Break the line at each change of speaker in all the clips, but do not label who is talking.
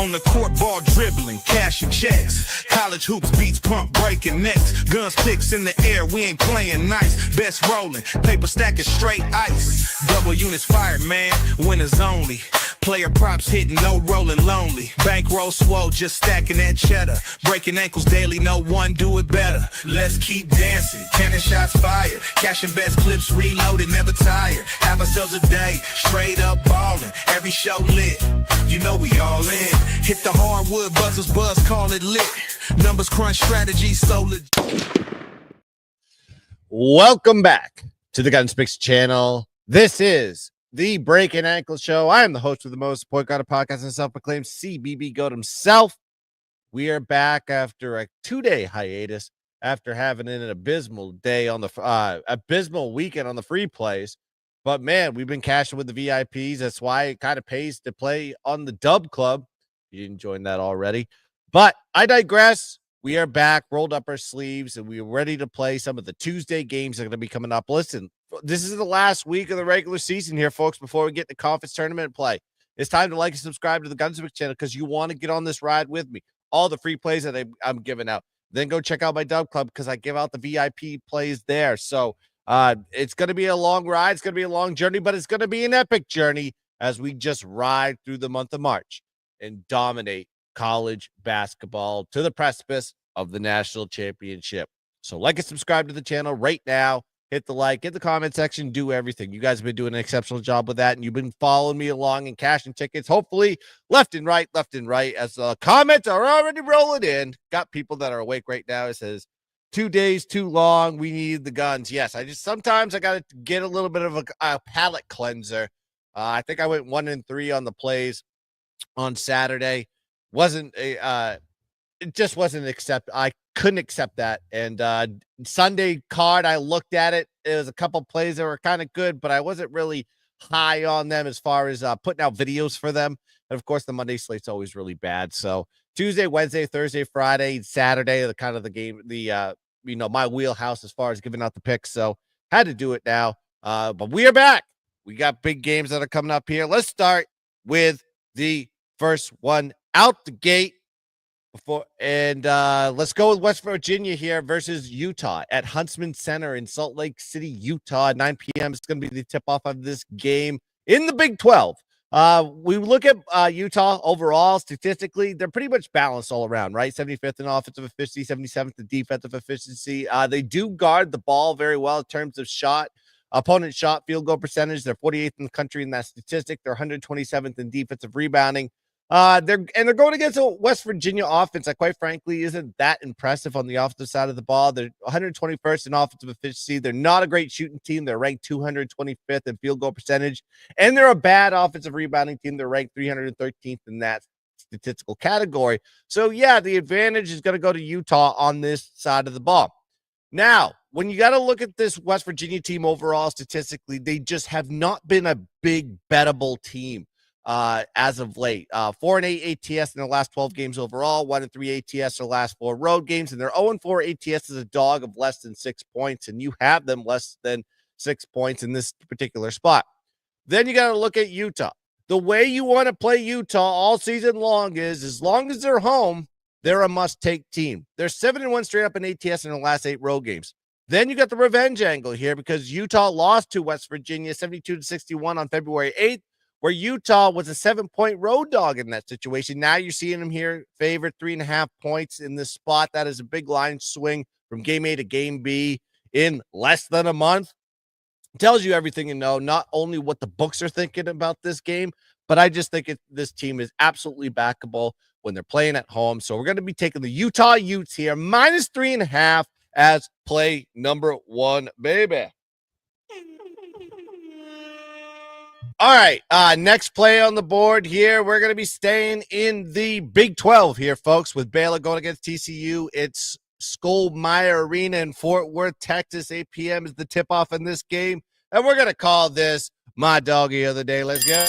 On the court, ball dribbling, cashing checks. College hoops, beats, pump, breaking necks. GunzPicks in the air, we ain't playing nice. Best rolling, paper stacking straight ice. Double units fired, man, winners only. Player props hitting, no rolling lonely. Bankroll swole, just stacking that cheddar. Breaking ankles daily, no one do it better. Let's keep dancing, cannon shots fired. Cashing best clips, reloaded, never tired. Have ourselves a day, straight up ballin'. Every show lit, you know we all in. Hit the hardwood, buzzers buzz, call it lit. Numbers crunch, strategy solid.
Welcome back to the GunzPicks channel. This is the Breakin Ankle Show. I am the host of the most point guard podcast and self-proclaimed CBB GOAT himself. We are back after a 2-day hiatus after having an abysmal day on the abysmal weekend on the free plays. But man, we've been cashing with the VIPs. That's why it kind of pays to play on the Dub Club. You didn't join that already. But I digress. We are back, rolled up our sleeves, and we are ready to play some of the Tuesday games that are going to be coming up. Listen, this is the last week of the regular season here, folks, before we get to conference tournament play. It's time to like and subscribe to the GunzPicks channel because you want to get on this ride with me. All the free plays that I'm giving out. Then go check out my Dub Club because I give out the VIP plays there. So it's going to be a long ride. It's going to be a long journey, but it's going to be an epic journey as we just ride through the month of March and dominate college basketball to the precipice of the national championship. So like and subscribe to the channel right now. Hit the like, hit the comment section, do everything. You guys have been doing an exceptional job with that, and you've been following me along and cashing tickets, hopefully left and right, as the comments are already rolling in. Got people that are awake right now. It says, 2 days too long. We need the guns. Yes, sometimes I got to get a little bit of a palate cleanser. I think I went 1-3 on the plays on Saturday. It just wasn't I couldn't accept that. And Sunday card, I looked at it. It was a couple plays that were kind of good, but I wasn't really high on them as far as putting out videos for them. And of course, the Monday slate's always really bad. So Tuesday, Wednesday, Thursday, Friday, Saturday, the kind of the game, my wheelhouse as far as giving out the picks. So had to do it now. But we are back. We got big games that are coming up here. Let's start with the first one out the gate. Let's go with West Virginia here versus Utah at Huntsman Center in Salt Lake City, Utah. 9 p.m. It's going to be the tip-off of this game in the Big 12. We look at Utah overall. Statistically, they're pretty much balanced all around, right? 75th in offensive efficiency, 77th in defensive efficiency. They do guard the ball very well in terms of opponent shot field goal percentage. They're 48th in the country in that statistic. They're 127th in defensive rebounding. They're going against a West Virginia offense that, quite frankly, isn't that impressive on the offensive side of the ball. They're 121st in offensive efficiency. They're not a great shooting team. They're ranked 225th in field goal percentage, and they're a bad offensive rebounding team. They're ranked 313th in that statistical category. So, yeah, the advantage is going to go to Utah on this side of the ball. Now, when you got to look at this West Virginia team overall, statistically, they just have not been a big bettable team. As of late, 4-8 ATS in their last 12 games overall, 1-3 ATS their last 4 road games, and their 0-4 ATS is a dog of less than 6 points, and you have them less than 6 points in this particular spot. Then you got to look at Utah. The way you want to play Utah all season long is, as long as they're home, they're a must-take team. They're 7-1 straight up in ATS in their last 8 road games. Then you got the revenge angle here because Utah lost to West Virginia 72-61 on February 8th. Where Utah was a 7-point road dog in that situation. Now you're seeing them here favored 3.5 points in this spot. That is a big line swing from game A to game B in less than a month. Tells you everything you know, not only what the books are thinking about this game, but I just think this team is absolutely backable when they're playing at home. So we're going to be taking the Utah Utes here, minus 3.5 as play number 1, baby. All right, next play on the board here. We're going to be staying in the Big 12 here, folks, with Baylor going against TCU. It's Skull-Meyer Arena in Fort Worth, Texas. 8 p.m. is the tip-off in this game, and we're going to call this my doggy of the day. Let's go.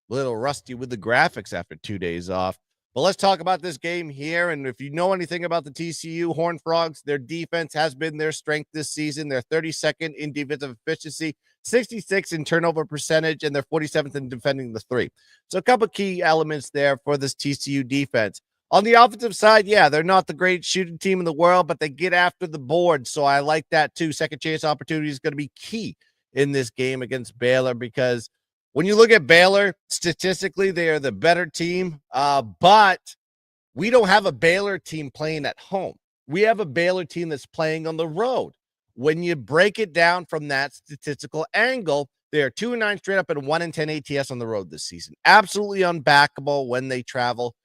Little rusty with the graphics after 2 days off. But let's talk about this game here. And if you know anything about the TCU Horned Frogs, their defense has been their strength this season. They're 32nd in defensive efficiency, 66 in turnover percentage, and they're 47th in defending the three. So a couple key elements there for this TCU defense. On the offensive side, yeah, they're not the great shooting team in the world, but they get after the board. So I like that too. Second chance opportunity is going to be key in this game against Baylor, because when you look at Baylor, statistically, they are the better team, but we don't have a Baylor team playing at home. We have a Baylor team that's playing on the road. When you break it down from that statistical angle, they are 2-9 straight up and 1-10 ATS on the road this season. Absolutely unbackable when they travel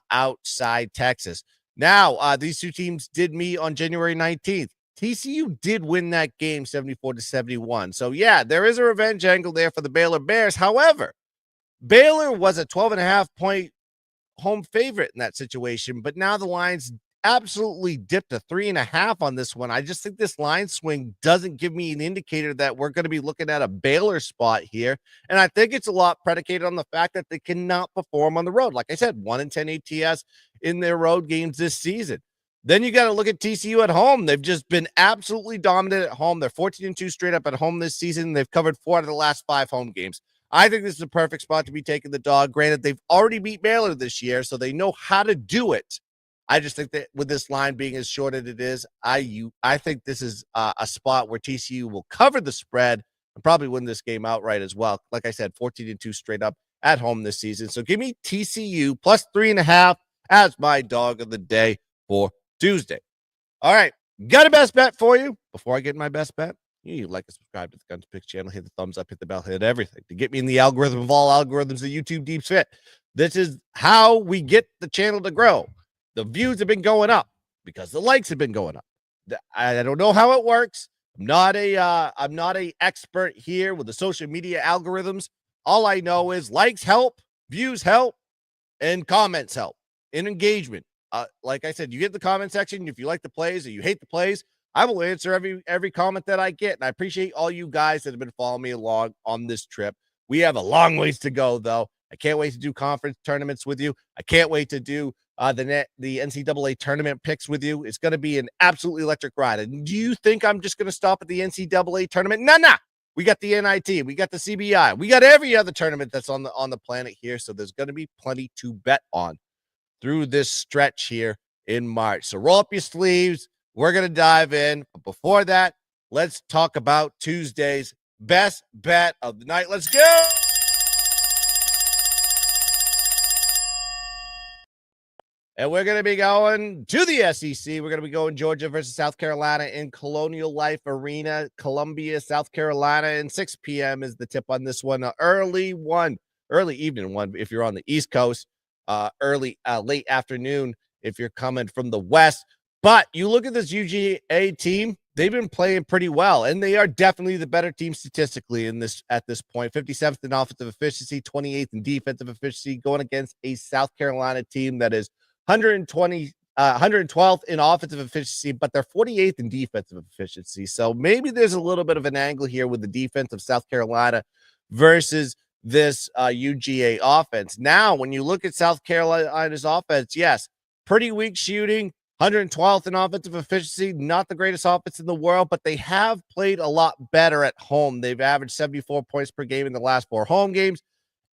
outside Texas. Now, these two teams did meet on January 19th. TCU did win that game 74-71. So, yeah, there is a revenge angle there for the Baylor Bears. However, Baylor was a 12.5-point home favorite in that situation, but now the line's absolutely dipped to 3.5 on this one. I just think this line swing doesn't give me an indicator that we're going to be looking at a Baylor spot here. And I think it's a lot predicated on the fact that they cannot perform on the road. Like I said, 1-10 ATS in their road games this season. Then you got to look at TCU at home. They've just been absolutely dominant at home. They're 14-2 straight up at home this season. They've covered 4 out of the last 5 home games. I think this is a perfect spot to be taking the dog. Granted, they've already beat Baylor this year, so they know how to do it. I just think that with this line being as short as it is, I think this is a spot where TCU will cover the spread and probably win this game outright as well. Like I said, 14-2 straight up at home this season. So give me TCU plus 3.5 as my dog of the day for Tuesday. All right, got a best bet for you. Before I get my best bet, you like and subscribe to the GunzPicks channel, hit the thumbs up, hit the bell, hit everything to get me in the algorithm of all algorithms that YouTube deems fit. This is how we get the channel to grow. The views have been going up because the likes have been going up. I don't know how it works. I'm not a expert here with the social media algorithms. All I know is likes help, views help, and comments help, and engagement. Like I said, you get the comment section. If you like the plays or you hate the plays, I will answer every comment that I get. And I appreciate all you guys that have been following me along on this trip. We have a long ways to go, though. I can't wait to do conference tournaments with you. I can't wait to do the NCAA tournament picks with you. It's going to be an absolutely electric ride. And do you think I'm just going to stop at the NCAA tournament? No. We got the NIT. We got the CBI. We got every other tournament that's on the planet here. So there's going to be plenty to bet on through this stretch here in March. So roll up your sleeves. We're going to dive in. But before that, let's talk about Tuesday's best bet of the night. Let's go. And we're going to be going to the SEC. We're going to be going Georgia versus South Carolina in Colonial Life Arena, Columbia, South Carolina. And 6 p.m. is the tip on this one. Early evening one if you're on the East Coast. Late afternoon if you're coming from the West. But you look at this UGA team, they've been playing pretty well, and they are definitely the better team statistically at this point. 57th in offensive efficiency, 28th in defensive efficiency, going against a South Carolina team that is 112th in offensive efficiency, but they're 48th in defensive efficiency. So maybe there's a little bit of an angle here with the defense of South Carolina versus this UGA offense. Now, when you look at South Carolina's offense, yes, pretty weak shooting, 112th in offensive efficiency, not the greatest offense in the world, but they have played a lot better at home. They've averaged 74 points per game in the last 4 home games,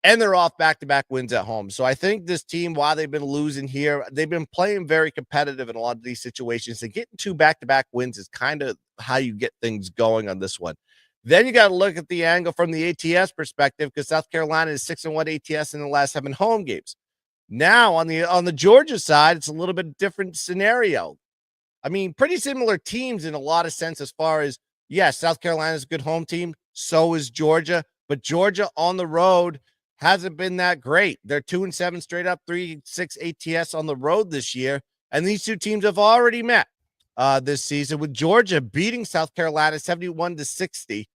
and they're off back-to-back wins at home. So I think this team, while they've been losing here, they've been playing very competitive in a lot of these situations. And getting 2 back-to-back wins is kind of how you get things going on this one. Then you got to look at the angle from the ATS perspective, because South Carolina is 6-1 ATS in the last 7 home games. Now on the Georgia side, it's a little bit different scenario. I mean, pretty similar teams in a lot of sense as far as, yes, South Carolina is a good home team. So is Georgia, but Georgia on the road hasn't been that great. They're 2-7 straight up, 3-6 ATS on the road this year. And these two teams have already met this season, with Georgia beating South Carolina 71-60.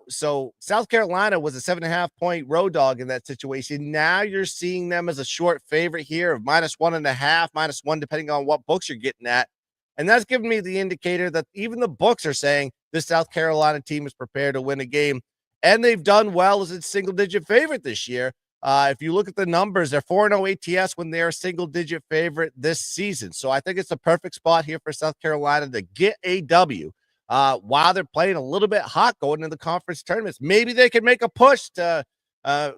So South Carolina was a 7.5-point road dog in that situation. Now you're seeing them as a short favorite here of -1.5, -1, depending on what books you're getting at. And that's giving me the indicator that even the books are saying this South Carolina team is prepared to win a game. And they've done well as a single-digit favorite this year If you look at the numbers, they're 4-0 ATS when they're a single-digit favorite this season. So I think it's a perfect spot here for South Carolina to get a W while they're playing a little bit hot going into the conference tournaments. Maybe they can make a push to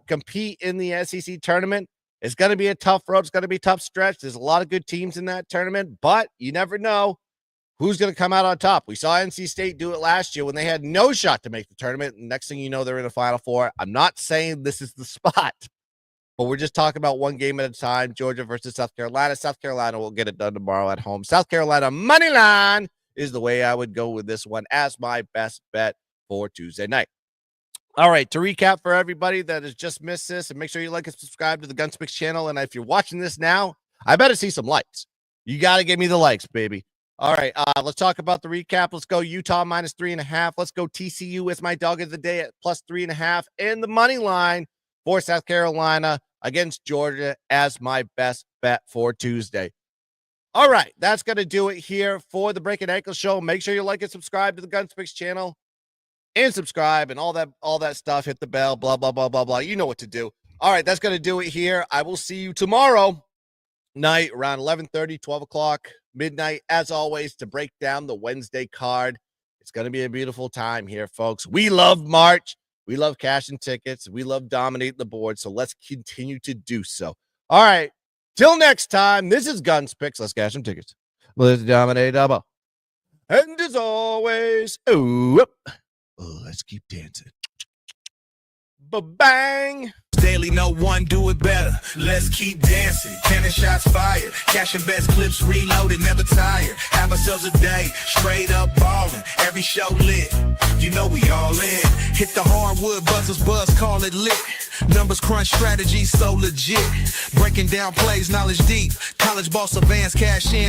compete in the SEC tournament. It's going to be a tough road. It's going to be a tough stretch. There's a lot of good teams in that tournament, but you never know who's going to come out on top. We saw NC State do it last year when they had no shot to make the tournament. Next thing you know, they're in the Final Four. I'm not saying this is the spot, but we're just talking about one game at a time. Georgia versus South Carolina. South Carolina will get it done tomorrow at home. South Carolina money line is the way I would go with this one as my best bet for Tuesday night. All right, to recap for everybody that has just missed this, and make sure you like and subscribe to the GunzPicks channel. And if you're watching this now, I better see some likes. You got to give me the likes, baby. All right, let's talk about the recap. Let's go Utah -3.5. Let's go TCU as my dog of the day at +3.5. And the money line for South Carolina against Georgia as my best bet for Tuesday. All right, that's going to do it here for the Breakin' Ankle Show. Make sure you like and subscribe to the GunzPicks channel. And subscribe and all that stuff. Hit the bell, blah, blah, blah, blah, blah. You know what to do. All right, that's going to do it here. I will see you tomorrow night around 11:30, 12 o'clock, midnight, as always, to break down the Wednesday card. It's going to be a beautiful time here, folks. We love March. We love cashing tickets. We love dominating the board, so let's continue to do so. All right, till next time, this is GunzPicks. Let's cash some tickets. Let's dominate double. And as always, let's keep dancing. Ba-bang.
Daily, no one do it better. Let's keep dancing. 10 shots fired. Cashing best clips reloaded, never tired. Have ourselves a day, straight up ballin'. Every show lit. You know we all in. Hit the hardwood, buzzers buzz, call it lit. Numbers crunch, strategy so legit. Breaking down plays, knowledge deep. College boss advanced cash in.